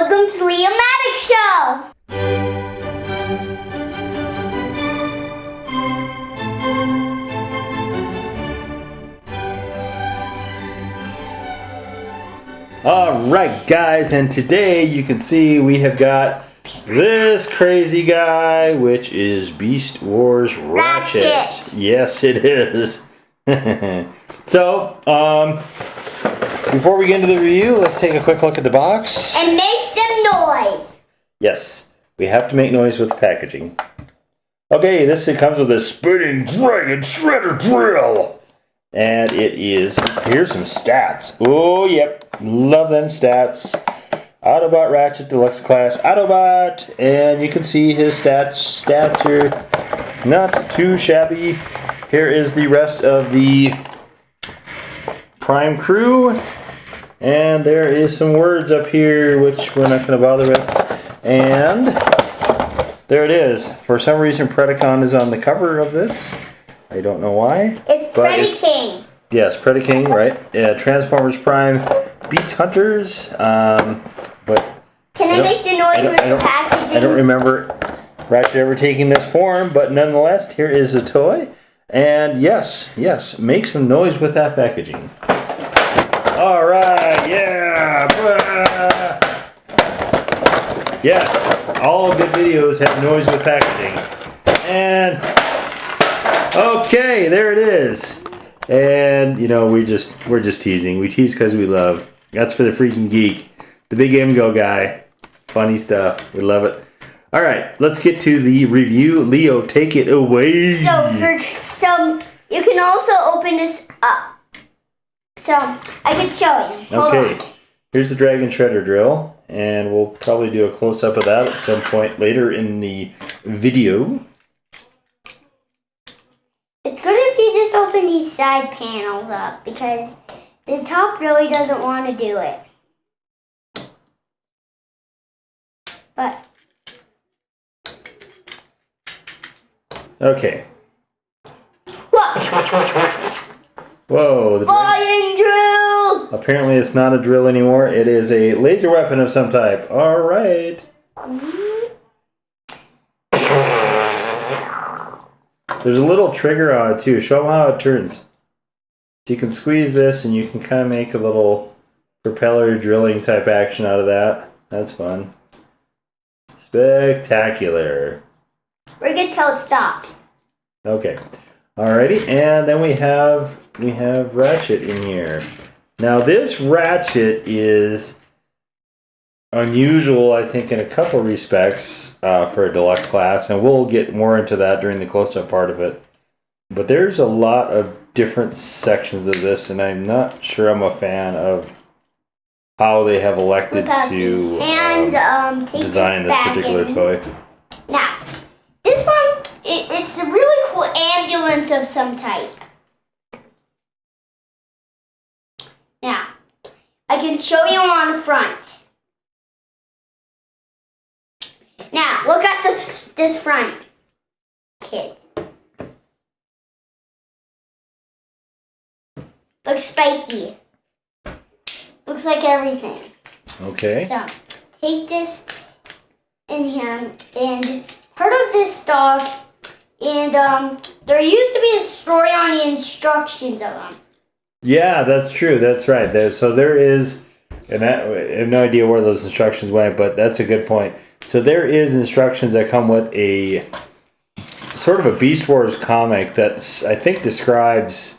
Welcome to Leomatic Show! Alright guys, and today you can see we have got this crazy guy, which is Beast Wars Ratchet. Yes, it is. So, before we get into the review, let's take a quick look at the box. And make some noise. Yes, we have to make noise with the packaging. Okay, this comes with a spinning dragon shredder drill. And it is, here's some stats. Oh, yep, love them stats. Autobot Ratchet Deluxe Class Autobot. And you can see his stats are not too shabby. Here is the rest of the Prime crew. And there is some words up here, which we're not going to bother with. And there it is. For some reason, Predacon is on the cover of this. I don't know why. It's Predaking. Yes, Predaking, right? Yeah, Transformers Prime Beast Hunters. But can I make the noise with the packaging? I don't remember Ratchet ever taking this form, but nonetheless, here is the toy. And yes, make some noise with that packaging. All right, yeah. Yes, all good videos have noise with packaging. And okay, there it is. And you know, we're just teasing. We tease because we love. That's for the freaking geek, the big MGO guy. Funny stuff. We love it. All right, let's get to the review. Leo, take it away. So you can also open this up. So I can show you. Hold on. Here's the Dragon Shredder drill, and we'll probably do a close-up of that at some point later in the video. It's good if you just open these side panels up, because the top really doesn't want to do it. But okay. Whoa, the flying drill! Apparently it's not a drill anymore. It is a laser weapon of some type. All right. There's a little trigger on it too. Show them how it turns. So you can squeeze this and you can kind of make a little propeller drilling type action out of that. That's fun. Spectacular. We're good till it stops. Okay. Alrighty, and then we have Ratchet in here. Now this Ratchet is unusual, I think, in a couple respects for a deluxe class, and we'll get more into that during the close-up part of it. But there's a lot of different sections of this, and I'm not sure I'm a fan of how they have elected to design this particular toy. Now, this one, it's a really cool ambulance of some type. Now, I can show you on the front. Now, look at this front, kid. Looks spiky. Looks like everything. Okay. So, take this in here and part of this dog, and there used to be a story on the instructions of them. Yeah, that's true. That's right. There is, and I have no idea where those instructions went, but that's a good point. So there is instructions that come with a sort of a Beast Wars comic that I think describes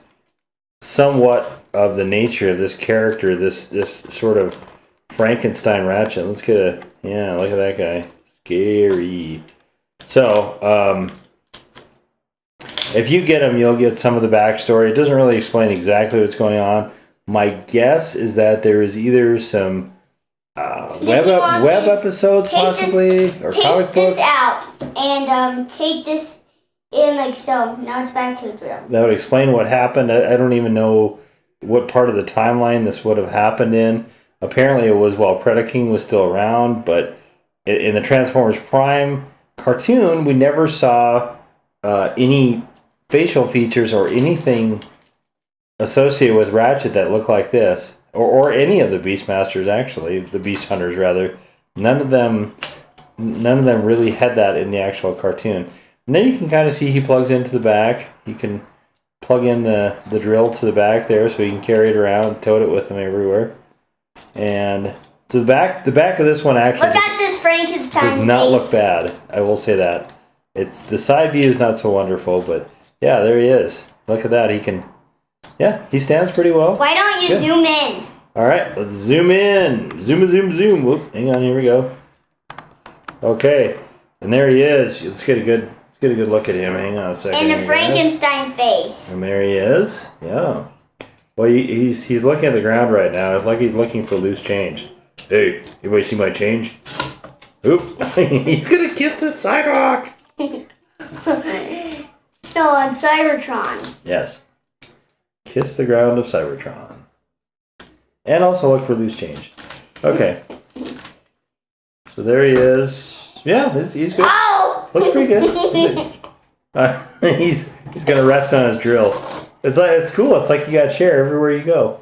somewhat of the nature of this character, this sort of Frankenstein Ratchet. Let's get a, yeah, look at that guy. Scary. So, if you get him, you'll get some of the backstory. It doesn't really explain exactly what's going on. My guess is that there is either some web episodes, possibly, or comic books. Take this out and take this in like so. Now it's back to a drill. That would explain what happened. I don't even know what part of the timeline this would have happened in. Apparently, it was while Predaking was still around, but in the Transformers Prime cartoon, we never saw any facial features or anything associated with Ratchet that looked like this. Or any of the Beastmasters, actually. The Beast Hunters, rather. None of them really had that in the actual cartoon. And then you can kind of see he plugs into the back. He can plug in the drill to the back there, so he can carry it around, tote it with him everywhere. And so the back of this one actually look at this Frankenstein does not face. look bad. I will say that. It's the side view is not so wonderful, but yeah, there he is. Look at that. He can. Yeah, he stands pretty well. Why don't you zoom in? All right, let's zoom in. Zoom. Whoop, hang on, here we go. Okay, and there he is. Let's get a good look at him. Hang on a second. And the Frankenstein face. And there he is. Yeah. Well, he's looking at the ground right now. It's like he's looking for loose change. Hey, anybody see my change? Oop! He's gonna kiss the sidewalk. No, on Cybertron. Yes. Kiss the ground of Cybertron. And also look for loose change. Okay. So there he is. Yeah, he's good. Oh! Looks pretty good. He's gonna rest on his drill. It's cool. It's like you got share everywhere you go.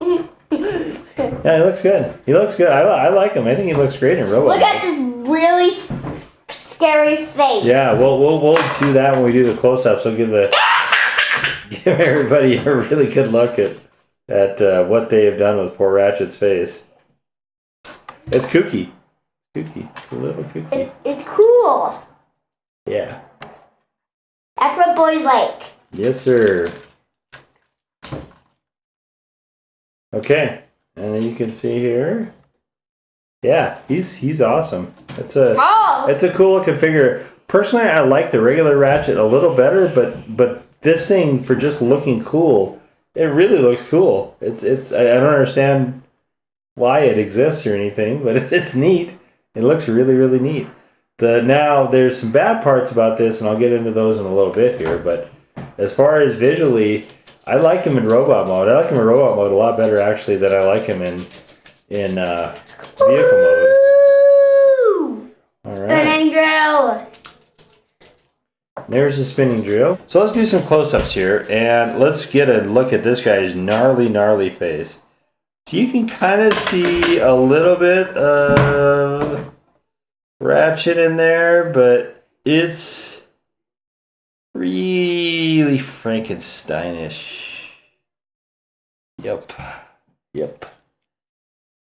Yeah, he looks good. He looks good. I like him. I think he looks great in Robot. Look at this really scary face. Yeah, we'll do that when we do the close-ups. We'll give everybody a really good look at what they have done with poor Ratchet's face. It's kooky. It's a little kooky. It's cool. Yeah. That's what boys like. Yes, sir. Okay, and then you can see here. Yeah, he's awesome. It's a cool looking figure. Personally, I like the regular Ratchet a little better, but this thing, for just looking cool, it really looks cool. I don't understand why it exists or anything, but it's neat. It looks really, really neat. Now there's some bad parts about this, and I'll get into those in a little bit here. But as far as visually, I like him in robot mode. I like him in robot mode a lot better actually than I like him in vehicle mode. All right. Spinning drill. There's the spinning drill. So let's do some close-ups here, and let's get a look at this guy's gnarly face. So you can kind of see a little bit of Ratchet in there, but it's really Frankensteinish. Yep.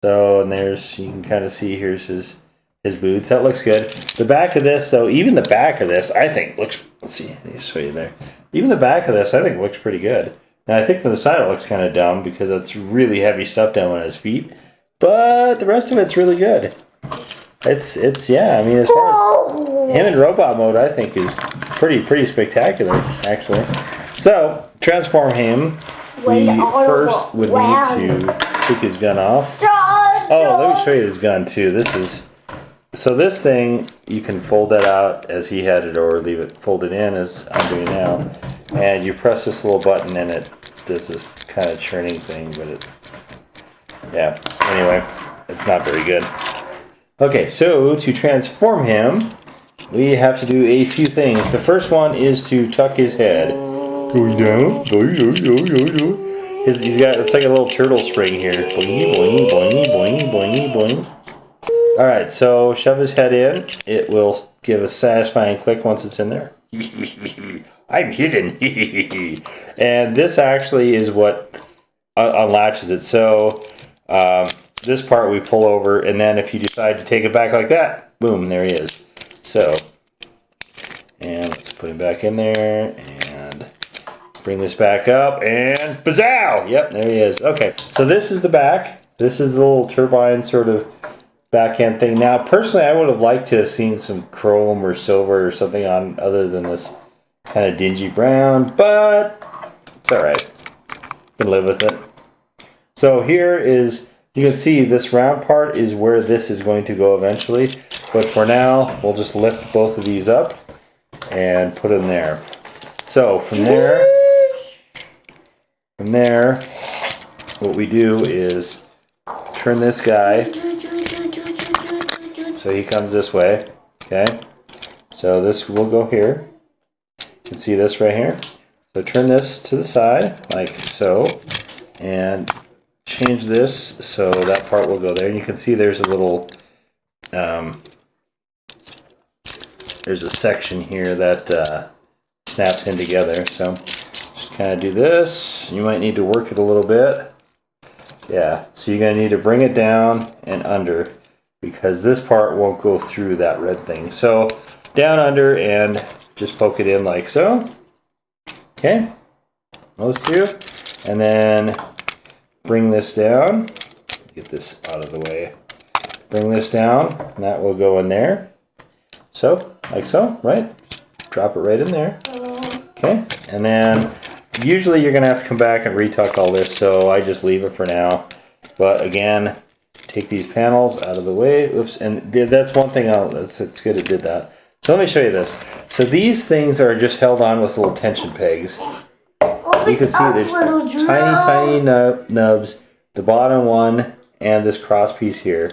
So, and you can kind of see here's his boots. That looks good. The back of this, though, even the back of this, I think looks, let's see, let me show you there. Even the back of this, I think looks pretty good. Now, I think from the side it looks kind of dumb because it's really heavy stuff down on his feet, but the rest of it's really good. It's yeah, I mean, as far as him in robot mode, I think is pretty spectacular, actually. So, transform him. We first would need to take his gun off. Oh, let me show you his gun, too. So this thing, you can fold that out as he had it, or leave it folded in as I'm doing now. And you press this little button and it does this kind of churning thing, but yeah, anyway, it's not very good. Okay, so to transform him, we have to do a few things. The first one is to tuck his head. Going down. He's got, it's like a little turtle spring here. Boing, boing, boing, boing, boing. Alright, so shove his head in. It will give a satisfying click once it's in there. I'm hidden. And this actually is what unlatches it. So this part we pull over, and then if you decide to take it back like that, boom, there he is. So, and let's put him back in there, and bring this back up, and bazzow! Yep, there he is. Okay, so this is the back. This is the little turbine sort of back end thing. Now, personally, I would have liked to have seen some chrome or silver or something on other than this kind of dingy brown, but it's all right. You can live with it. So here is, you can see this round part is where this is going to go eventually, but for now, we'll just lift both of these up and put them there. So from there, what we do is turn this guy so he comes this way. Okay, so this will go here. You can see this right here. So turn this to the side like so, and change this so that part will go there. And you can see there's a little, there's a section here that snaps in together. So just kind of do this. You might need to work it a little bit. Yeah, so you're going to need to bring it down and under because this part won't go through that red thing. So down, under, and just poke it in like so. Okay, those two. And then bring this down. Get this out of the way. Bring this down, and that will go in there. So, like so, right? Drop it right in there. Okay, and then usually you're going to have to come back and retuck all this, so I just leave it for now. But again, take these panels out of the way. Oops, and that's one thing. It's good it did that. So let me show you this. So these things are just held on with little tension pegs. You can see there's tiny nubs, the bottom one, and this cross piece here.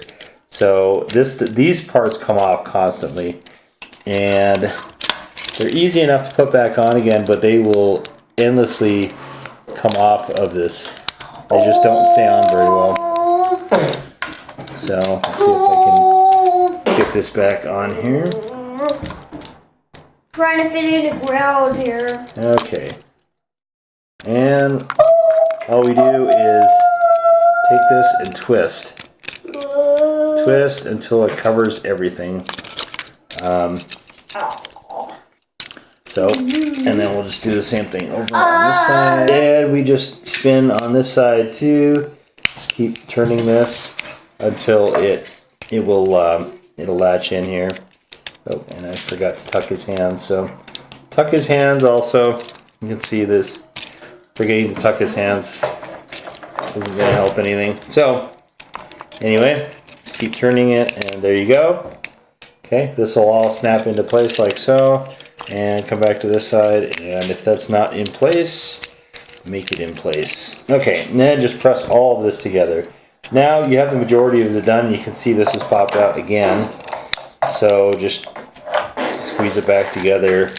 So these parts come off constantly, and they're easy enough to put back on again, but they will endlessly come off of this. They just don't stay on very well. So let's see if I can get this back on here. Trying to fit in the ground here. Okay. And all we do is take this and twist. Twist until it covers everything. So, and then we'll just do the same thing over on this side. And we just spin on this side too. Just keep turning this until it'll latch in here. Oh, and I forgot to tuck his hands. So, tuck his hands also. You can see this. Forgetting to tuck his hands isn't going to help anything. So, anyway, just keep turning it, and there you go. Okay, this will all snap into place like so. And come back to this side, and if that's not in place, make it in place. Okay, and then just press all of this together. Now you have the majority of it done. You can see this has popped out again. So just squeeze it back together.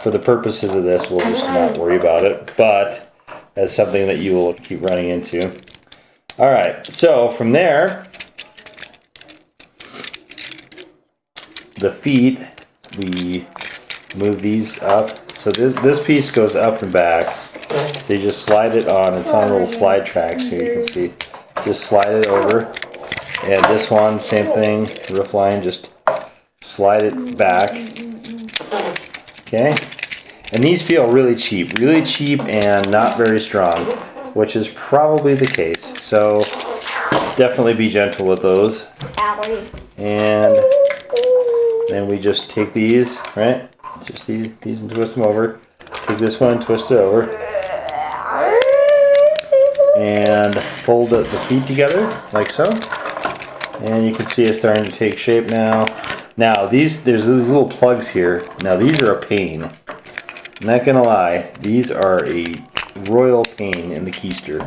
For the purposes of this, we'll just not worry about it, but as something that you will keep running into. Alright, so from there, the feet, we move these up. So this piece goes up and back. So you just slide it on. It's on little slide tracks here, you can see. Just slide it over. And this one, same thing, roof line, just slide it back. Okay. And these feel really cheap and not very strong, which is probably the case. So definitely be gentle with those. And then we just take these, right? Just these and twist them over. Take this one and twist it over. And fold the feet together, like so. And you can see it's starting to take shape now. Now, there's these little plugs here. Now, these are a pain. I'm not gonna lie, these are a royal pain in the keister.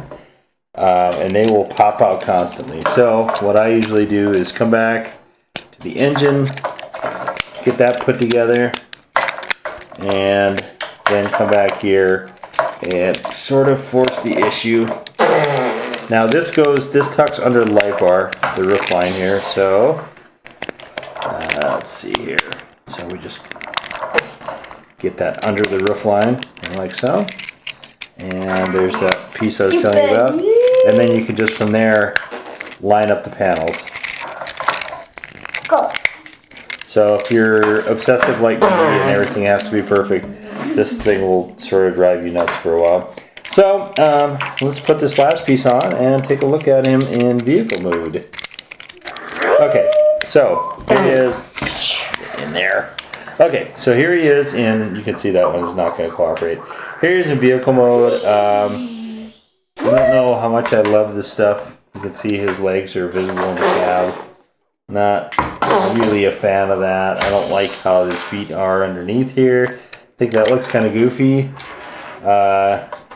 And they will pop out constantly. So, what I usually do is come back to the engine, get that put together, and then come back here and sort of force the issue. Now this tucks under the light bar, the roof line here, so let's see here. So we just get that under the roof line, like so. And there's that piece I was telling you about. And then you can just from there line up the panels. Go. So if you're obsessive like me and everything has to be perfect, this thing will sort of drive you nuts for a while. So let's put this last piece on and take a look at him in vehicle mode. Okay, so here he is in there. Okay, so here he is in, you can see that one's not going to cooperate. Here he is in vehicle mode. I don't know how much I love this stuff. You can see his legs are visible in the cab. Not really a fan of that. I don't like how his feet are underneath here. I think that looks kind of goofy.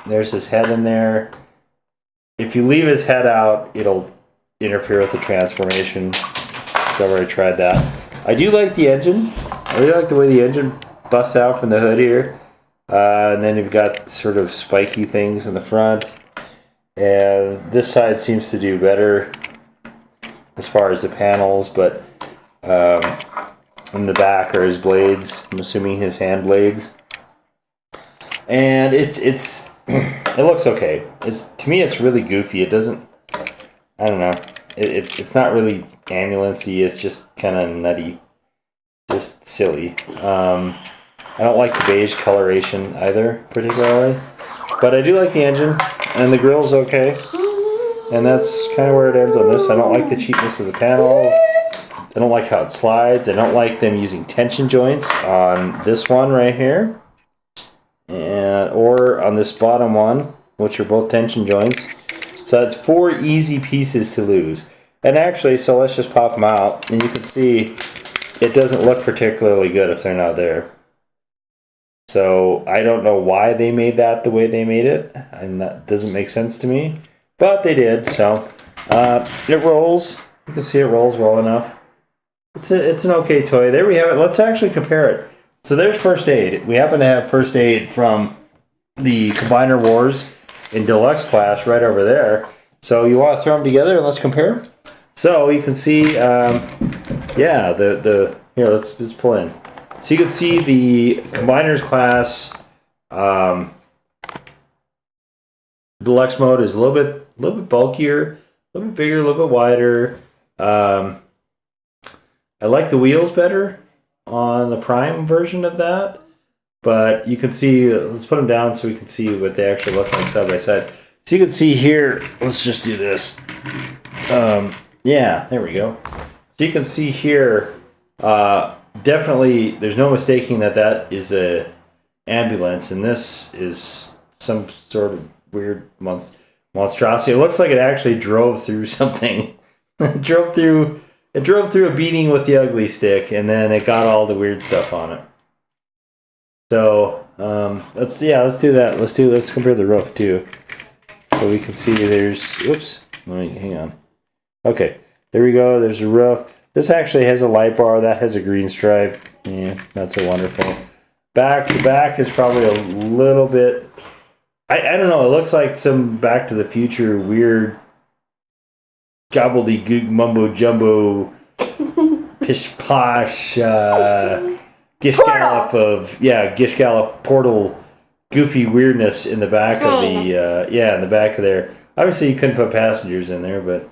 There's his head in there. If you leave his head out, it'll interfere with the transformation. So I've already tried that. I do like the engine. I really like the way the engine busts out from the hood here. And then you've got sort of spiky things in the front. And this side seems to do better as far as the panels, but in the back are his blades. I'm assuming his hand blades. And it looks okay. To me it's really goofy. It doesn't, I don't know. It's not really ambulance-y. It's just kind of nutty, just silly. I don't like the beige coloration either particularly, but I do like the engine and the grill's okay. And that's kind of where it ends on this. I don't like the cheapness of the panels. I don't like how it slides. I don't like them using tension joints on this one right here, or on this bottom one, which are both tension joints. So it's 4 easy pieces to lose. And actually, so let's just pop them out, and you can see it doesn't look particularly good if they're not there. So I don't know why they made that the way they made it, and that doesn't make sense to me. But they did, so it rolls. You can see it rolls well enough. It's an okay toy. There we have it. Let's actually compare it. So there's First Aid. We happen to have First Aid from the Combiner Wars in Deluxe class right over there. So you want to throw them together and let's compare? So you can see, yeah, here, let's just pull in. So you can see the Combiners class Deluxe mode is a little bit bulkier, a little bit bigger, a little bit wider. I like the wheels better on the Prime version of that, but you can see, let's put them down so we can see what they actually look like side by side. So you can see here, let's just do this. Yeah, there we go. So you can see here, definitely, there's no mistaking that is a ambulance, and this is some sort of weird monstrosity. It looks like it actually drove through something. It drove through a beating with the ugly stick, and then it got all the weird stuff on it. So let's do that. Let's compare the roof too, so we can see there's. Oops, hang on. Okay, there we go. There's a roof. This actually has a light bar. That has a green stripe. Yeah, not so wonderful. The back is probably a little bit. I don't know. It looks like some Back to the Future weird gobbledygook mumbo jumbo pish posh gish gallop portal goofy weirdness in the back of the in the back of there. Obviously you couldn't put passengers in there, but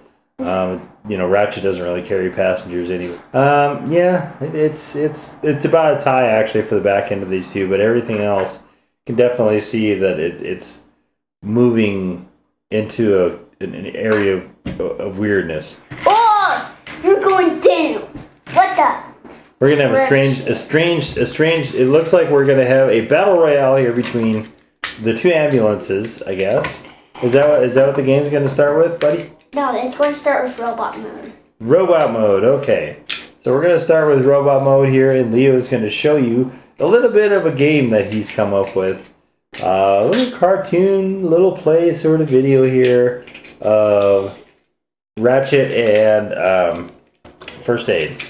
you know, Ratchet doesn't really carry passengers anyway. Yeah, it's about a tie actually for the back end of these two, but everything else you can definitely see that it's moving into an area of weirdness. Oh, you're going down. What the? We're gonna have a strange. It looks like we're gonna have a battle royale here between the two ambulances, I guess. Is that what the game's gonna start with, buddy? No, it's going to start with robot mode. Robot mode, okay. So we're gonna start with robot mode here, and Leo is gonna show you a little bit of a game that he's come up with. A little cartoon, little play sort of video here of Ratchet and First Aid.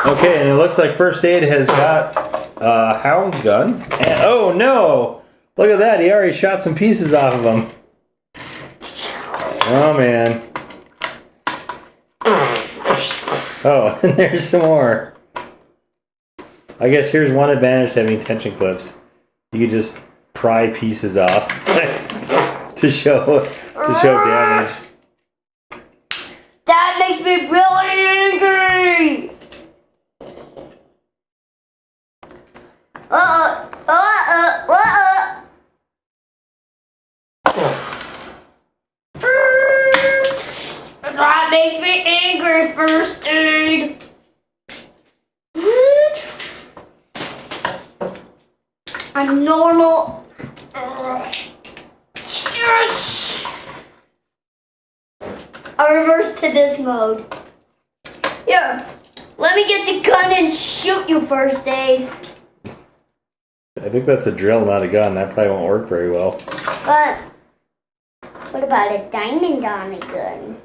Okay, and it looks like First Aid has got Hound's gun. And, oh no! Look at that, he already shot some pieces off of him. Oh man. Oh, and there's some more. I guess here's one advantage to having tension clips. You can just pry pieces off to show damage. That makes me really angry. That makes me angry, First Aid. I'm normal. Yes! I'll reverse to this mode. Here, let me get the gun and shoot you, First Aid. I think that's a drill, not a gun. That probably won't work very well. But what about a diamond on a gun?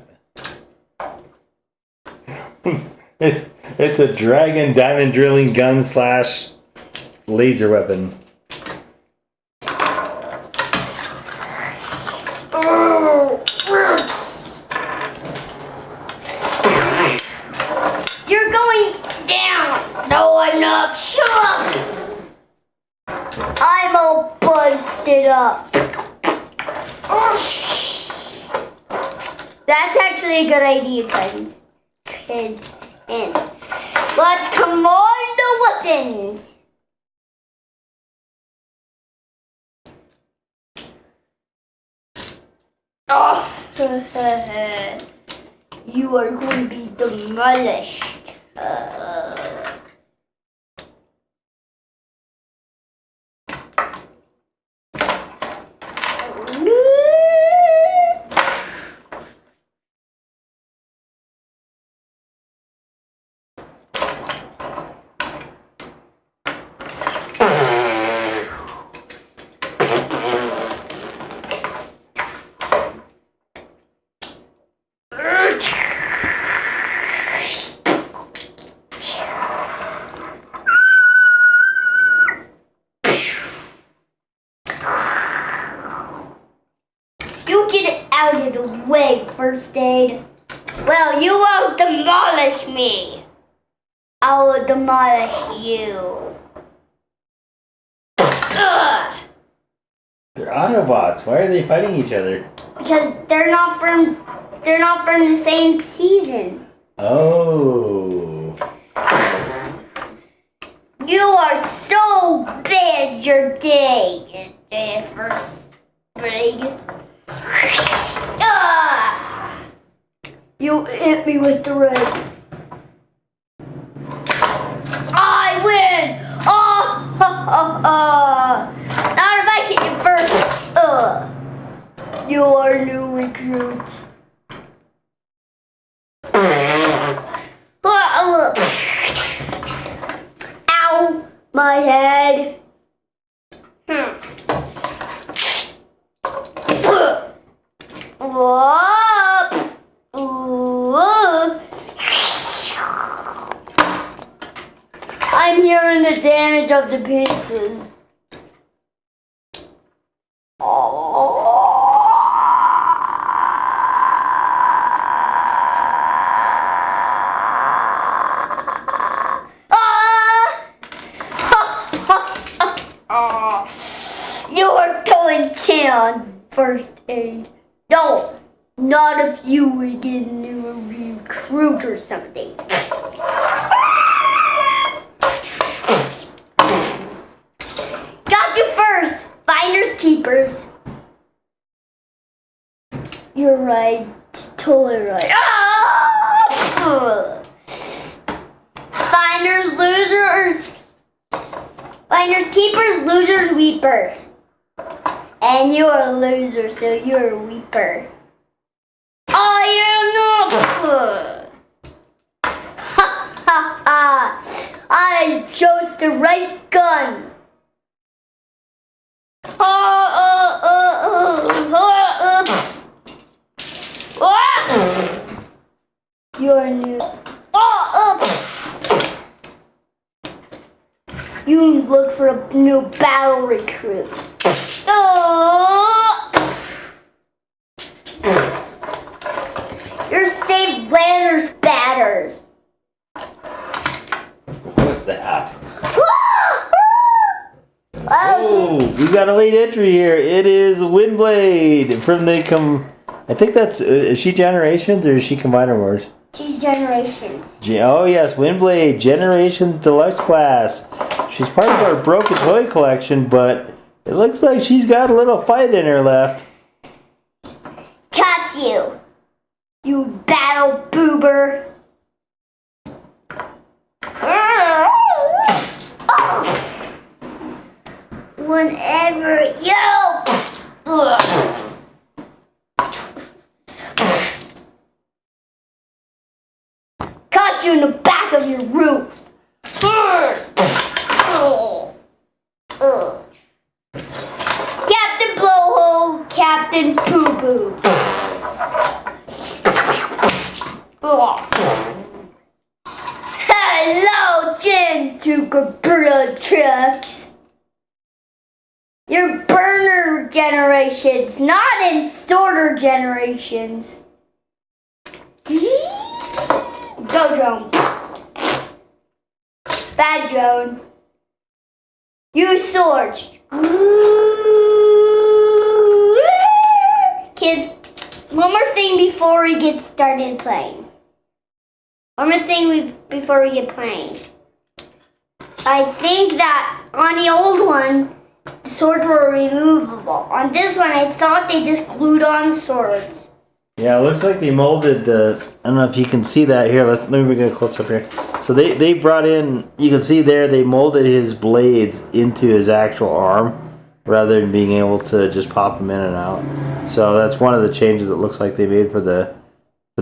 It's a dragon diamond drilling gun slash laser weapon. You're going down. No, I'm not. Shut up. I'm all busted up. That's actually a good idea, kids. And let's combine the weapons. Oh, you are going to be demolished. You get out of the way, first aid. Well, you won't demolish me. I will demolish you. Ugh. They're Autobots. Why are they fighting each other? Because they're not from the same season. Oh. You are so bad, your day. Your first big. You hit me with the red. I win! Oh! Not if I get you first. You are a new recruit. Ow! My head. Whoop! I'm hearing the damage of the pieces. You are going down, first aid. No, not if you were getting a recruit or something. Got you first, finders keepers. You're right, totally right. Finders, losers. Finders, keepers, losers, weepers. And you're a loser, so you're a weeper. I am not. Ha ha ha! I chose the right gun. You're new. You look for a new battle recruit. You're safe landers batters. What's that? Oh, we got a late entry here. It is Windblade from the I think that's is she Generations or is she Combiner Wars? She's Generations. Oh yes, Windblade Generations Deluxe class. She's part of our broken toy collection, but it looks like she's got a little fight in her left. Catch you, you battle boober. Whenever you. Caught you in the back of your roof. Captain Blowhole, Captain Poo Poo. Hello, Gen 2 Goodreview trucks. generations, not in sorter generations. Go, drone. Bad drone. Use swords. Kids, one more thing before we get started playing. One more thing before we get playing. I think that on the old one, the swords were removable. On this one, I thought they just glued on swords. Yeah, it looks like they molded the. I don't know if you can see that here. Let me get a close up here. So they brought in. You can see there they molded his blades into his actual arm, rather than being able to just pop them in and out. So that's one of the changes it looks like they made for the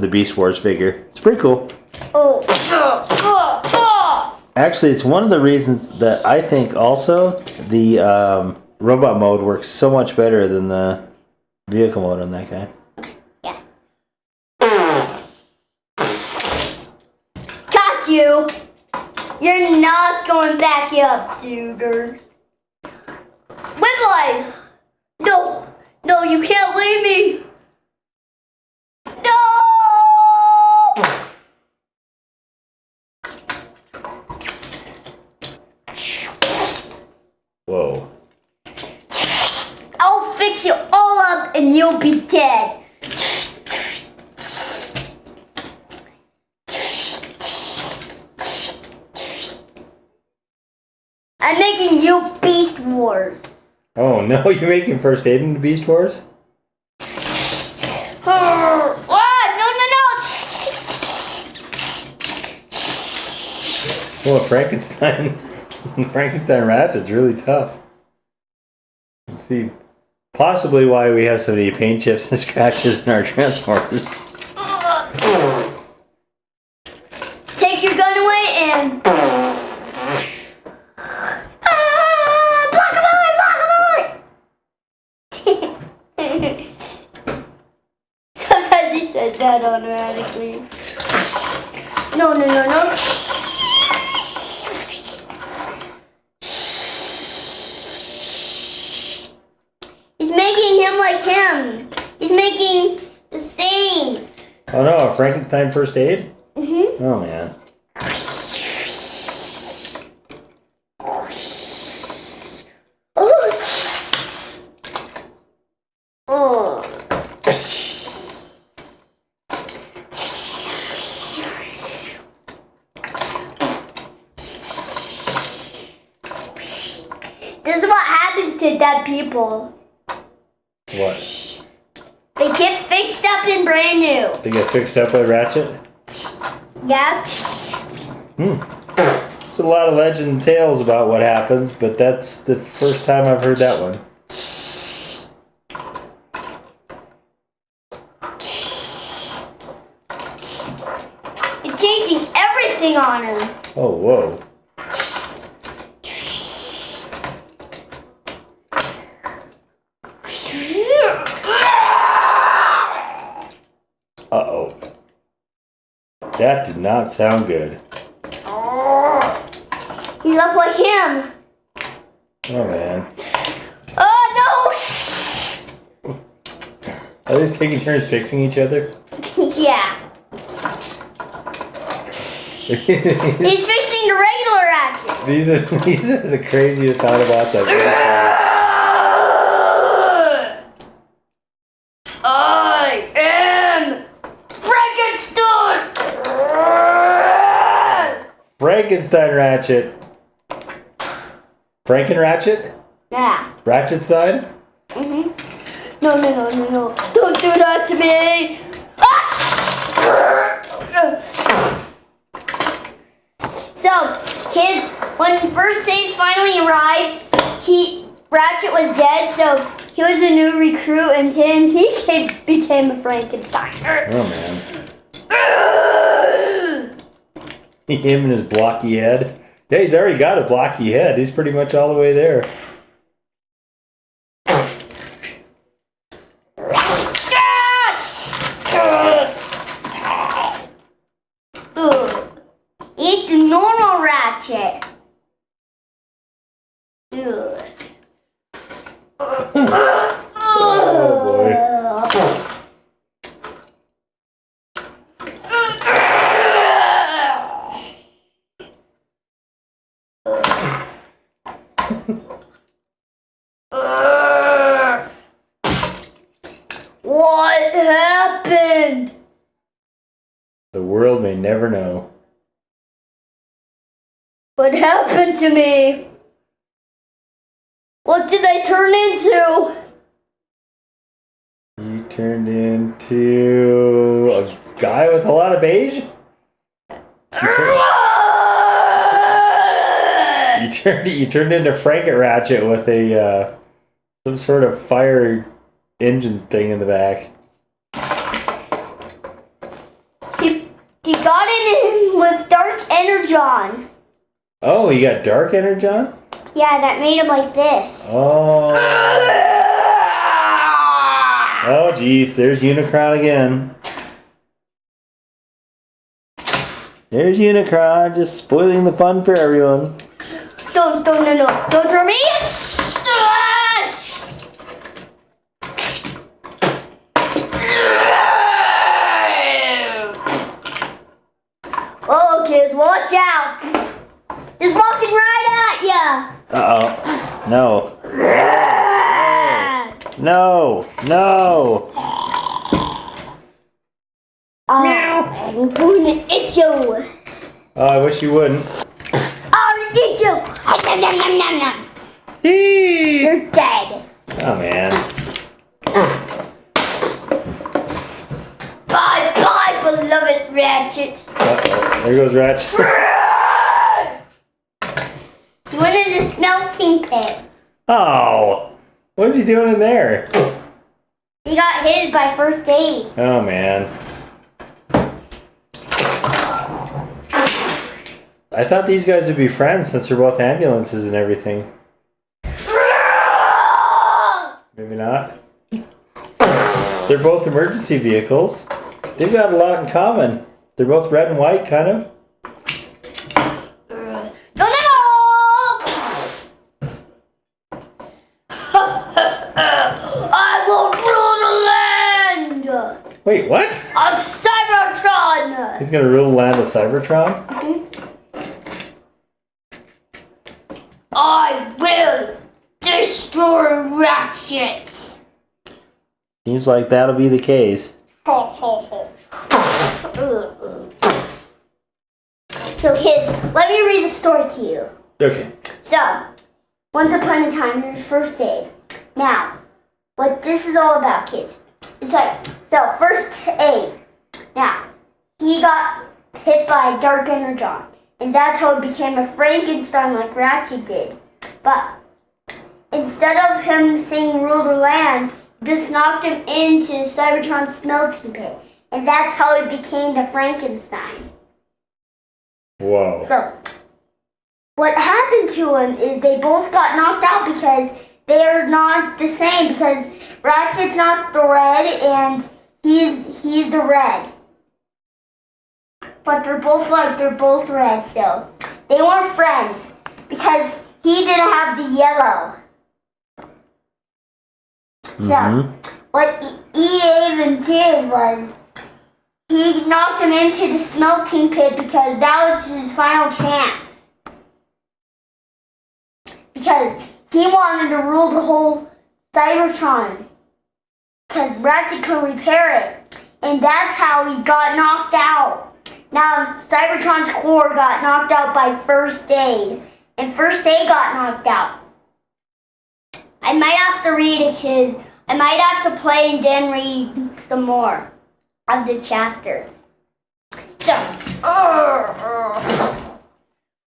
Beast Wars figure. It's pretty cool. Oh. Actually, it's one of the reasons that I think also the robot mode works so much better than the vehicle mode on that guy. Yeah. Got you. You're not going back up, duders. Windblade! No! No, you can't leave me! No! Whoa. I'll fix you all up and you'll be dead. I'm making you Beast Wars. Oh no, you're making first aid in the Beast Wars? Well, Frankenstein Ratchet's really tough. Let's see. Possibly why we have so many paint chips and scratches in our Transformers. Take your gun away and... Sometimes he says that automatically. No. He's making him like him. He's making the same. Oh no, a Frankenstein first aid? Mm-hmm. Oh man. This is what happens to dead people. What? They get fixed up and brand new. They get fixed up with Ratchet? Yeah. There's a lot of legend and tales about what happens, but that's the first time I've heard that one. You're changing everything on him. Oh, whoa. Uh-oh. That did not sound good. He's up like him. Oh, man. Oh, Are they just taking turns fixing each other? no. Yeah. He's fixing the regular Ratchet. These are the craziest Autobots I've ever seen. I am Frankenstein! Frankenstein Ratchet. Franken Ratchet? Yeah. Ratchetstein? Mm-hmm. No. Don't do that to me! Ah! So, kids, when First Aid finally arrived, Ratchet was dead, so he was a new recruit, and then he became a Frankenstein. Oh, man. Him and his blocky head. Yeah, he's already got a blocky head. He's pretty much all the way there. Eat the normal Ratchet. What happened? The world may never know. What happened to me? What did I turn into? You turned into a guy with a lot of beige? You turned into Ratchet with a some sort of fire engine thing in the back. He got it in with dark energon. Oh, you got dark energon? Yeah, that made him like this. Oh. Oh, geez. There's Unicron again. There's Unicron, just spoiling the fun for everyone. No. Don't throw me. Oh, kids, watch out. It's walking right at ya. Uh-oh. No. No. I'm going to eat you. Oh, I wish you wouldn't. I'll eat you. You're dead. Oh, man. Bye, beloved Ratchet. Uh-oh. There goes Ratchet. He went in the smelting pit. Oh. What's he doing in there? He got hit by first aid. Oh, man. I thought these guys would be friends since they're both ambulances and everything. Maybe not. They're both emergency vehicles. They've got a lot in common. They're both red and white, kind of. No! I will rule the land! Wait, what? Of Cybertron! He's gonna rule the land of Cybertron? I will destroy Ratchet! Seems like that'll be the case. So kids, let me read the story to you. Okay. So, once upon a time, there's first aid. Now, what this is all about, kids. It's like, so first aid. Now, he got hit by dark energon, and that's how it became a Frankenstein like Ratchet did. But instead of him saying rule the land, this knocked him into Cybertron's smelting pit, and that's how it became the Frankenstein. Whoa. So, what happened to him is they both got knocked out because they're not the same, because Ratchet's not the red and he's the red. But they're both red still. They weren't friends because he didn't have the yellow. So, what he even did was he knocked him into the smelting pit because that was his final chance. Because he wanted to rule the whole Cybertron. Because Ratchet couldn't repair it. And that's how he got knocked out. Now, Cybertron's core got knocked out by first aid. And first aid got knocked out. I might have to read it, kid. I might have to play and then read some more of the chapters. So,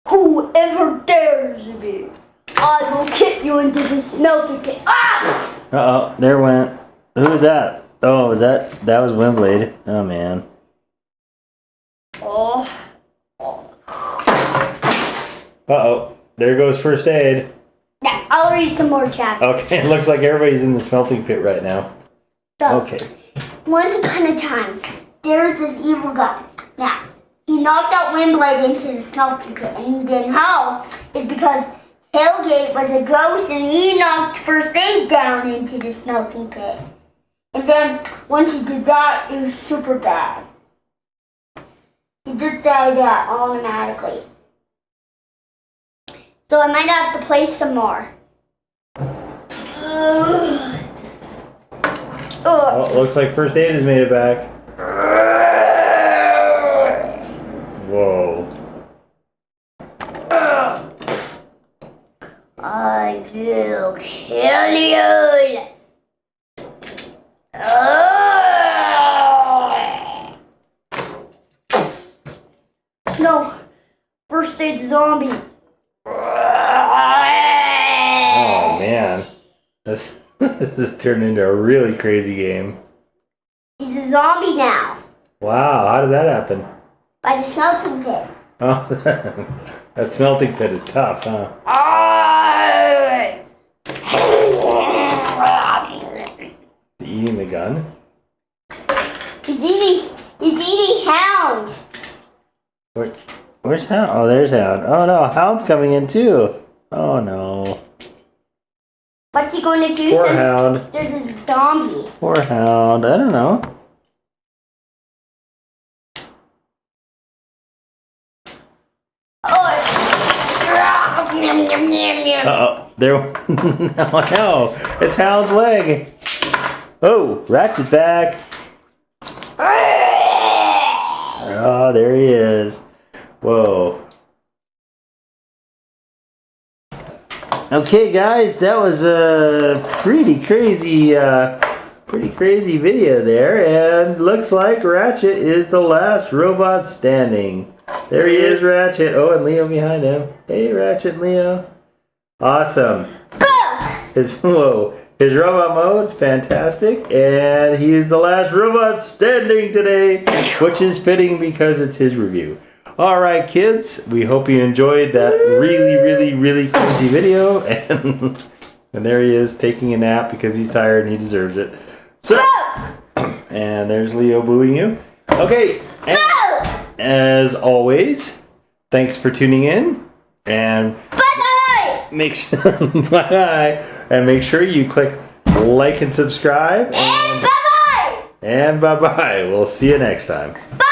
whoever dares me, I will kick you into the smelting pit. Ah! Uh-oh, there went. Who was that? Oh, was that was Windblade. Oh, man. Oh. Uh-oh, there goes first aid. Yeah, I'll read some more chapters. Okay, it looks like everybody's in the smelting pit right now. So, Okay. once upon a time, there's this evil guy. Now, he knocked out Windblade into the smelting pit, and then how is because Tailgate was a ghost, and he knocked first aid down into the smelting pit. And then, once he did that, it was super bad. He just died automatically. So I might have to play some more. Oh, looks like first aid has made it back. Whoa. I will kill you. No, first aid zombie. Oh man, this has turned into a really crazy game. He's a zombie now. Wow, how did that happen? By the smelting pit. Oh, that smelting pit is tough, huh? Is he eating the gun? He's eating Hound. Where's Hound? Oh, there's Hound. Oh no, Hound's coming in too. Oh no. What's he going to do Poor since Hound. there's a zombie? Poor Hound. I don't know. Uh-oh. There. Oh no. It's Hound's leg. Oh, Ratchet's back. Oh, there he is. Whoa. Okay, guys, that was a pretty crazy video there, and looks like Ratchet is the last robot standing. There he is, Ratchet. Oh, and Leo behind him. Hey, Ratchet and Leo. Awesome. His robot mode's fantastic, and he is the last robot standing today, which is fitting because it's his review. All right, kids, we hope you enjoyed that really crazy video, and there he is taking a nap because he's tired and he deserves it. So, and there's Leo booing you. Okay, and as always, thanks for tuning in, and Bye-bye! make sure bye, and make sure you click like and subscribe, And bye-bye! and bye-bye. We'll see you next time. Bye!